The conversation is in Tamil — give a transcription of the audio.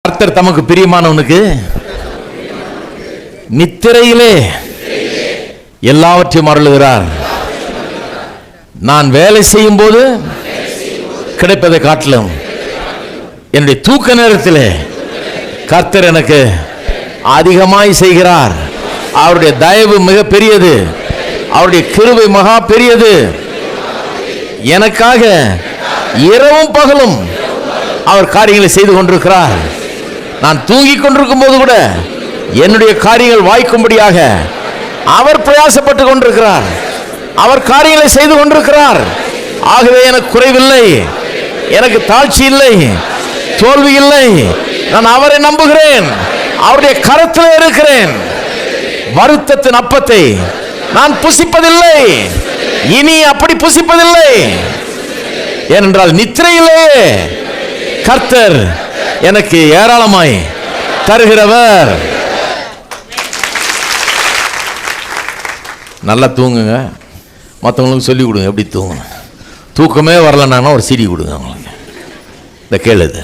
கர்த்தர் தமக்கு பிரியமானவனுக்கு நித்திரையிலே எல்லாவற்றையும் அருளுகிறார். நான் வேலை செய்யும் போது கிடைப்பதை காட்டிலும் என்னுடைய தூக்க நேரத்தில் கர்த்தர் எனக்கு அதிகமாய் செய்கிறார். அவருடைய தயவு மிக பெரியது, அவருடைய கிருபை மகா பெரியது. எனக்காக இரவும் பகலும் அவர் காரியங்களை செய்து கொண்டிருக்கிறார். நான் தூங்கிக் கொண்டிருக்கும் போது கூட என்னுடைய காரியங்கள் வாய்க்கும்படியாக அவர் பிரயாசப்பட்டு கொண்டிருக்கிறார். அவர் காரியங்களை செய்து கொண்டிருக்கிறார். ஆகவே எனக்கு குறைவில்லை, எனக்கு தாழ்ச்சி இல்லை, தோல்வி இல்லை. நான் அவரை நம்புகிறேன், அவருடைய கரத்தில் இருக்கிறேன். வருத்தத்தின் அப்பத்தை நான் புசிப்பதில்லை, இனி அப்படி புசிப்பதில்லை. ஏனென்றால் நித்திரையிலே கர்த்தர் எனக்கு ஏராளமாய் தருகிறவர். நல்லா தூங்குங்க. மற்றவங்களுக்கு சொல்லிக் கொடுங்க எப்படி தூங்கணும். தூக்கமே வரலன்னா ஒரு சிடி கொடுங்க அவங்களுக்கு. இந்த கேளுது.